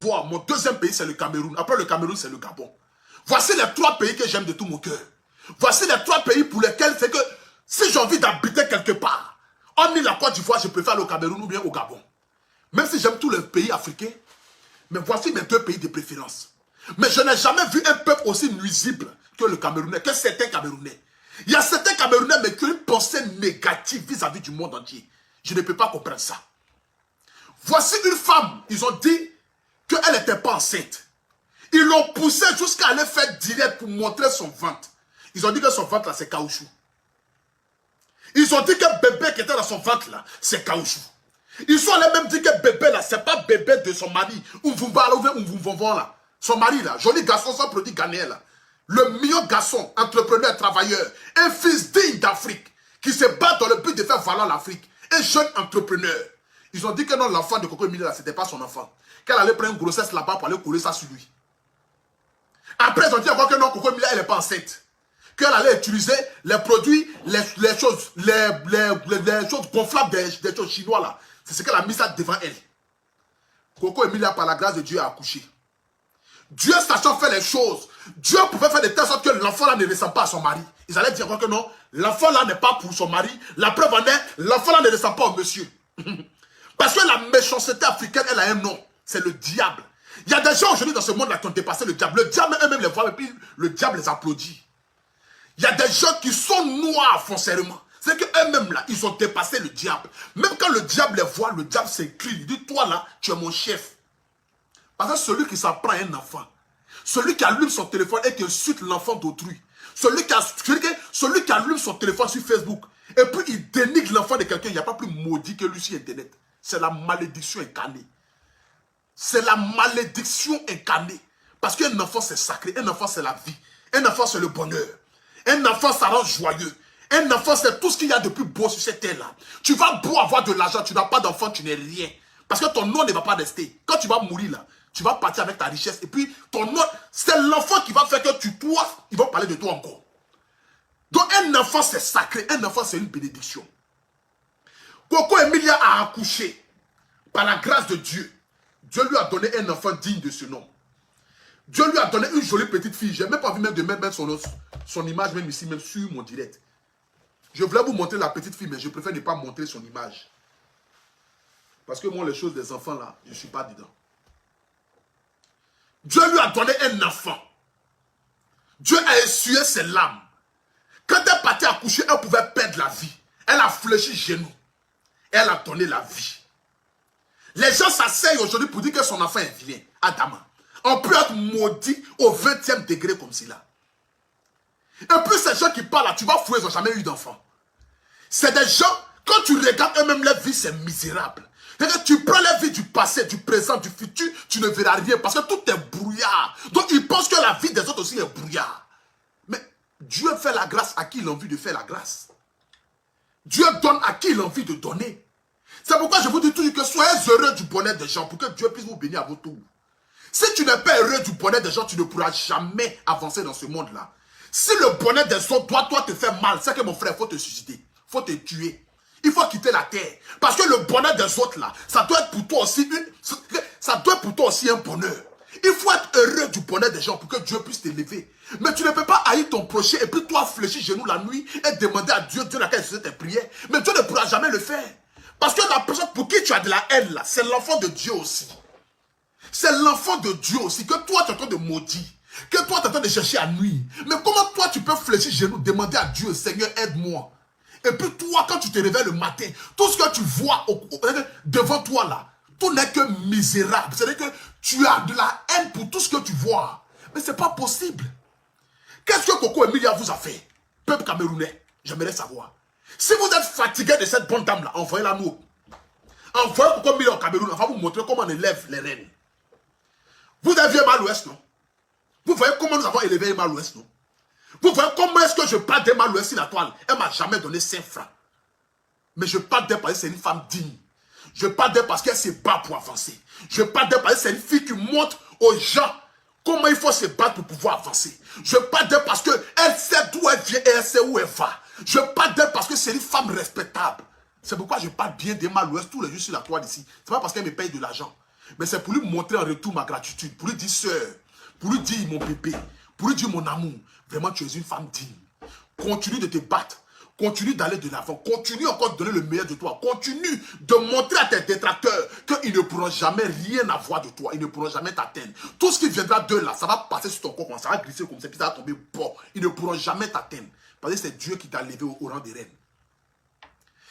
Mon deuxième pays, c'est le Cameroun. Après le Cameroun, c'est le Gabon. Voici les 3 pays que j'aime de tout mon cœur. Voici les 3 pays pour lesquels c'est que si j'ai envie d'habiter quelque part, hormis la Côte d'Ivoire, je préfère aller au Cameroun ou bien au Gabon. Même si j'aime tous les pays africains, mais voici mes 2 pays de préférence. Mais je n'ai jamais vu un peuple aussi nuisible que le Camerounais, que certains Camerounais. Il y a certains Camerounais, mais qui ont une pensée négative vis-à-vis du monde entier. Je ne peux pas comprendre ça. Voici une femme, ils ont dit qu'elle n'était pas enceinte. Ils l'ont poussée jusqu'à aller faire direct pour montrer son ventre. Ils ont dit que son ventre là, c'est caoutchouc. Ils ont dit que bébé qui était dans son ventre là, c'est caoutchouc. Ils sont allés même dire que bébé là, c'est pas bébé de son mari. Ou vous là. Son mari là, joli garçon sans produit ghanéen là. Le meilleur garçon, entrepreneur, travailleur, un fils digne d'Afrique, qui se bat dans le but de faire valoir l'Afrique. Un jeune entrepreneur. Ils ont dit que non, l'enfant de Coco Emilia là, c'était pas son enfant. Qu'elle allait prendre une grossesse là-bas pour aller coller ça sur lui. Après, ils ont dit encore que non, Coco Emilia, elle n'est pas enceinte. Qu'elle allait utiliser les produits, les choses gonflables des choses chinois là. C'est ce qu'elle a mis ça devant elle. Coco Emilia, par la grâce de Dieu, a accouché. Dieu sachant faire les choses, Dieu pouvait faire de telle sorte que l'enfant là ne ressemble pas à son mari. Ils allaient dire encore que non, l'enfant là n'est pas pour son mari. La preuve en est, l'enfant là ne ressemble pas au monsieur. Parce que la méchanceté africaine, elle a un nom. C'est le diable. Il y a des gens aujourd'hui dans ce monde là qui ont dépassé le diable. Le diable eux-mêmes les voient et puis le diable les applaudit. Il y a des gens qui sont noirs foncièrement. C'est qu'eux-mêmes là, ils ont dépassé le diable. Même quand le diable les voit, le diable s'écrie. Il dit, toi là, tu es mon chef. Parce que celui qui s'en prend un enfant, celui qui allume son téléphone et qui insulte l'enfant d'autrui, celui qui allume son téléphone sur Facebook, et puis il dénigre l'enfant de quelqu'un, il n'y a pas plus maudit que lui sur Internet. C'est la malédiction incarnée. C'est la malédiction incarnée. Parce qu'un enfant c'est sacré, un enfant c'est la vie, un enfant c'est le bonheur, un enfant ça rend joyeux. Un enfant, c'est tout ce qu'il y a de plus beau sur cette terre-là. Tu vas beau avoir de l'argent, tu n'as pas d'enfant, tu n'es rien. Parce que ton nom ne va pas rester. Quand tu vas mourir là, tu vas partir avec ta richesse. Et puis, ton nom, c'est l'enfant qui va faire que toi, ils vont parler de toi encore. Donc, un enfant, c'est sacré. Un enfant, c'est une bénédiction. Coco Emilia a accouché. Par la grâce de Dieu. Dieu lui a donné un enfant digne de ce nom. Dieu lui a donné une jolie petite fille. Je n'ai même pas envie même de mettre son image, même ici, même sur mon direct. Je voulais vous montrer la petite fille, mais je préfère ne pas montrer son image. Parce que moi, les choses des enfants, là, je ne suis pas dedans. Dieu lui a donné un enfant. Dieu a essuyé ses larmes. Quand elle partait accoucher, elle pouvait perdre la vie. Elle a fléchi genou. Elle a donné la vie. Les gens s'asseyent aujourd'hui pour dire que son enfant est vilain. Adama. On peut être maudit au 20e degré comme cela. Et puis ces gens qui parlent là, tu vas fouiller, ils n'ont jamais eu d'enfant. C'est des gens, quand tu regardes eux-mêmes leur vie, c'est misérable. Tu prends la vie du passé, du présent, du futur, tu ne verras rien parce que tout est brouillard. Donc ils pensent que la vie des autres aussi est brouillard. Mais Dieu fait la grâce à qui il a envie de faire la grâce. Dieu donne à qui il a envie de donner. C'est pourquoi je vous dis toujours que soyez heureux du bonheur des gens pour que Dieu puisse vous bénir à votre tour. Si tu n'es pas heureux du bonheur des gens, tu ne pourras jamais avancer dans ce monde-là. Si le bonheur des autres doit toi te faire mal, c'est que mon frère, il faut te suicider. Il faut te tuer. Il faut quitter la terre. Parce que le bonheur des autres là, ça doit être pour toi aussi un bonheur. Il faut être heureux du bonheur des gens pour que Dieu puisse t'élever. Mais tu ne peux pas haïr ton prochain et puis toi fléchir genoux la nuit et demander à Dieu, Dieu n'a qu'à exaucer tes prières. Mais Dieu ne pourra jamais le faire. Parce que la personne pour qui tu as de la haine là, c'est l'enfant de Dieu aussi. C'est l'enfant de Dieu aussi que toi tu es en train de maudire. Que toi tu es en train de chercher à nuire. Mais comment toi tu peux fléchir genoux, demander à Dieu, Seigneur aide-moi. Et puis toi quand tu te réveilles le matin, tout ce que tu vois devant toi là, tout n'est que misérable. C'est-à-dire que tu as de la haine pour tout ce que tu vois. Mais ce n'est pas possible. Qu'est-ce que Coco Emilia vous a fait? Peuple camerounais, j'aimerais savoir. Si vous êtes fatigué de cette bonne dame là, envoyez-la nous. Envoyez Coco Emilia au Cameroun, on va vous montrer comment on élève les reines. Vous aviez mal ouest, non? Vous voyez comment nous avons élevé mal ouest, non? Vous voyez comment est-ce que je parle de mal ouest sur la toile? Elle ne m'a jamais donné 5 francs. Mais je parle d'elle parce que c'est une femme digne. Je parle d'elle parce qu'elle se bat pour avancer. Je parle d'elle parce que c'est une fille qui montre aux gens comment il faut se battre pour pouvoir avancer. Je parle d'elle parce qu'elle sait d'où elle vient et elle sait où elle va. Je parle d'elle parce que c'est une femme respectable. C'est pourquoi je parle bien des mal ouest tous les jours sur la toile ici. Ce n'est pas parce qu'elle me paye de l'argent. Mais c'est pour lui montrer en retour ma gratitude. Pour lui dire, sœur, pour lui dire mon bébé, pour lui dire mon amour. Vraiment, tu es une femme digne. Continue de te battre. Continue d'aller de l'avant. Continue encore de donner le meilleur de toi. Continue de montrer à tes détracteurs qu'ils ne pourront jamais rien avoir de toi. Ils ne pourront jamais t'atteindre. Tout ce qui viendra d'eux là, ça va passer sur ton corps, ça va glisser comme ça, puis ça va tomber bon. Ils ne pourront jamais t'atteindre. Parce que c'est Dieu qui t'a levé au rang des reines.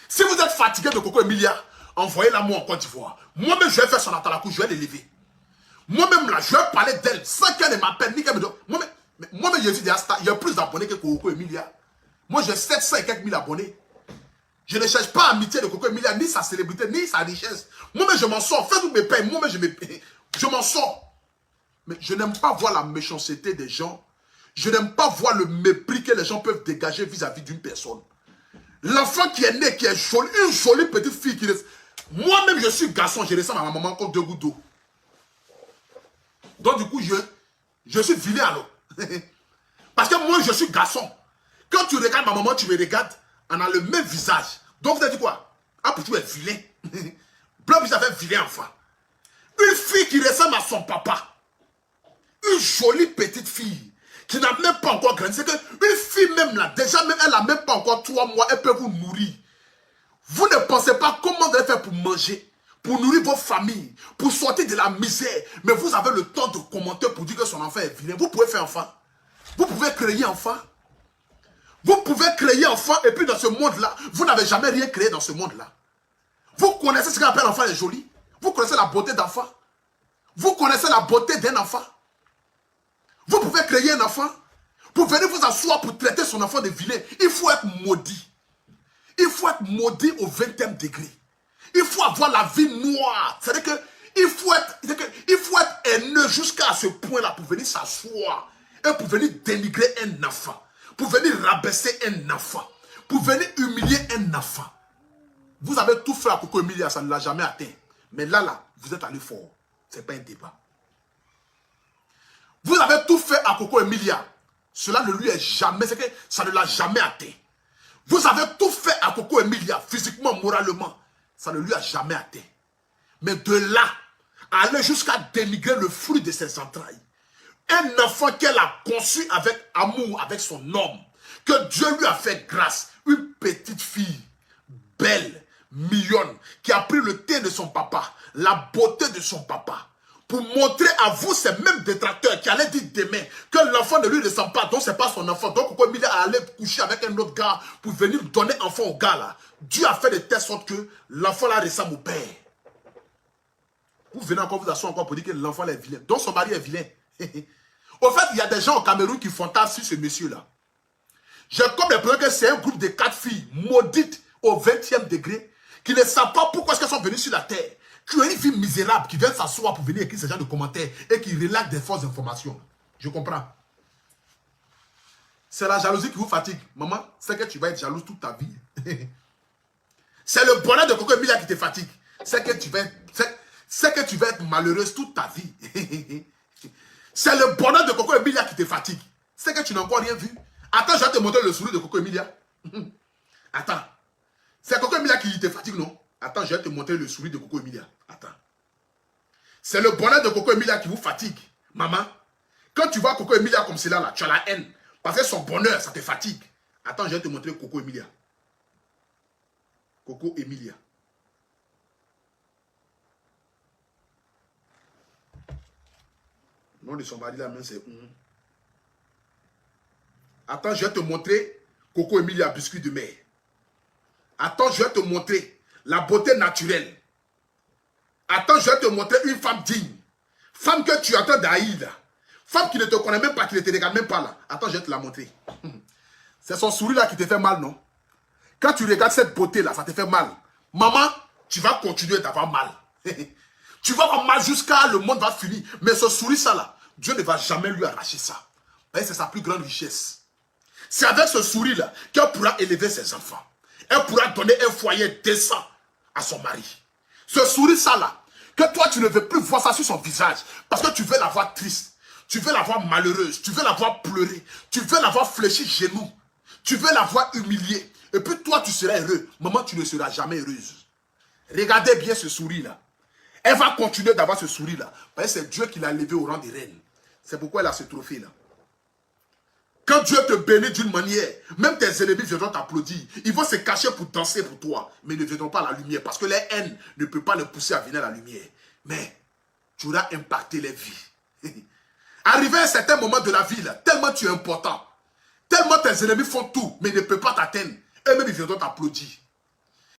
Si vous êtes fatigué de Coco Emilia, envoyez-la moi en Côte d'Ivoire. Moi-même, je vais faire son atalakou, je vais l'élever. Moi-même là, je vais parler d'elle sans qu'elle ne m'appelle ni qu'elle me donne. Moi-même, je suis déjà star. Il y a plus d'abonnés que Coco Emilia. Moi, j'ai 700 et quelques mille abonnés. Je ne cherche pas l'amitié de Coco Emilia, ni sa célébrité, ni sa richesse. Moi-même, je m'en sors. Faites-vous mes payes. Moi-même, je m'en sors. Mais je n'aime pas voir la méchanceté des gens. Je n'aime pas voir le mépris que les gens peuvent dégager vis-à-vis d'une personne. L'enfant qui est né, qui est jolie, une jolie petite fille qui reste. Moi-même, je suis garçon, je ressemble à ma maman comme 2 gouttes d'eau. Donc, du coup, je suis vilain alors. Parce que moi, je suis garçon. Quand tu regardes ma maman, tu me regardes, on a le même visage. Donc, vous avez dit quoi? Ah, pour tu es vilain. Blanc, vous avez vilain enfant. Une fille qui ressemble à son papa. Une jolie petite fille qui n'a même pas encore grandi. C'est qu'une fille même là, déjà même, elle n'a même pas encore 3 mois, elle peut vous nourrir. Vous ne pensez pas comment vous allez faire pour manger, pour nourrir vos familles, pour sortir de la misère. Mais vous avez le temps de commenter pour dire que son enfant est vilain. Vous pouvez faire enfant. Vous pouvez créer enfant. Vous pouvez créer enfant et puis dans ce monde-là, vous n'avez jamais rien créé dans ce monde-là. Vous connaissez ce qu'on appelle enfant est joli. Vous connaissez la beauté d'enfant. Vous connaissez la beauté d'un enfant. Vous pouvez créer un enfant. Pour venir vous asseoir pour traiter son enfant de vilain, il faut être maudit. Il faut être maudit au 20e degré. Il faut avoir la vie noire. C'est-à-dire qu'il faut être haineux jusqu'à ce point-là pour venir s'asseoir et pour venir dénigrer un enfant. Pour venir rabaisser un enfant. Pour venir humilier un enfant. Vous avez tout fait à Coco Emilia, ça ne l'a jamais atteint. Mais là, vous êtes allé fort. Ce n'est pas un débat. Vous avez tout fait à Coco Emilia. Cela ne lui est jamais, c'est que ça ne l'a jamais atteint. Vous avez tout fait à Coco Emilia, physiquement, moralement. Ça ne lui a jamais atteint. Mais de là, aller jusqu'à dénigrer le fruit de ses entrailles. Un enfant qu'elle a conçu avec amour, avec son homme. Que Dieu lui a fait grâce. Une petite fille, belle, mignonne, qui a pris le thé de son papa, la beauté de son papa. Pour montrer à vous, ces mêmes détracteurs qui allaient dire demain que l'enfant ne lui ressemble pas, donc ce n'est pas son enfant. Donc, Coco Emilia allait coucher avec un autre gars pour venir donner enfant au gars là. Dieu a fait de telle sorte que l'enfant là ressemble au père. Vous venez encore vous asseoir encore pour dire que l'enfant est vilain. Donc, son mari est vilain. Au fait, il y a des gens au Cameroun qui fantasment sur ce monsieur-là. J'ai comme l'impression que c'est un groupe de 4 filles maudites au 20e degré qui ne savent pas pourquoi est-ce qu'elles sont venues sur la terre. Tu es une fille misérable qui vient s'asseoir pour venir écrire ce genre de commentaires et qui relate des fausses informations. Je comprends. C'est la jalousie qui vous fatigue. Maman, c'est que tu vas être jalouse toute ta vie. C'est le bonheur de Coco Emilia qui te fatigue. C'est que tu vas être malheureuse toute ta vie. C'est le bonheur de Coco Emilia qui te fatigue. C'est que tu n'as encore rien vu. Attends, je vais te montrer le sourire de Coco Emilia. Attends. C'est Coco Emilia qui te fatigue, non? Attends, je vais te montrer le sourire de Coco Emilia. Attends. C'est le bonheur de Coco Emilia qui vous fatigue. Maman, quand tu vois Coco Emilia comme cela, là, tu as la haine. Parce que son bonheur, ça te fatigue. Attends, je vais te montrer Coco Emilia. Coco Emilia. Le nom de son mari là, même c'est... Attends, je vais te montrer Coco Emilia, biscuit de mer. Attends, je vais te montrer la beauté naturelle. Attends, je vais te montrer une femme digne. Femme que tu entends d'haïr. Femme qui ne te connaît même pas, qui ne te regarde même pas là. Attends, je vais te la montrer. C'est son sourire là qui te fait mal, non? Quand tu regardes cette beauté là, ça te fait mal. Maman, tu vas continuer d'avoir mal. Tu vas avoir mal jusqu'à le monde va finir. Mais ce sourire ça là, Dieu ne va jamais lui arracher ça. C'est sa plus grande richesse. C'est avec ce sourire là qu'elle pourra élever ses enfants. Elle pourra donner un foyer décent à son mari. Ce sourire ça là, que toi tu ne veux plus voir ça sur son visage. Parce que tu veux la voir triste. Tu veux la voir malheureuse. Tu veux la voir pleurer. Tu veux la voir fléchir genoux. Tu veux la voir humiliée. Et puis toi tu seras heureux. Maman, tu ne seras jamais heureuse. Regardez bien ce sourire là. Elle va continuer d'avoir ce sourire-là. Parce que c'est Dieu qui l'a levé au rang de reine. C'est pourquoi elle a ce trophée-là. Quand Dieu te bénit d'une manière, même tes ennemis viendront t'applaudir. Ils vont se cacher pour danser pour toi, mais ils ne viendront pas à la lumière. Parce que les haines ne peuvent pas les pousser à venir à la lumière. Mais tu auras impacté les vies. Arrivé à un certain moment de la vie, là, tellement tu es important, tellement tes ennemis font tout, mais ils ne peuvent pas t'atteindre, eux-mêmes ils viendront t'applaudir.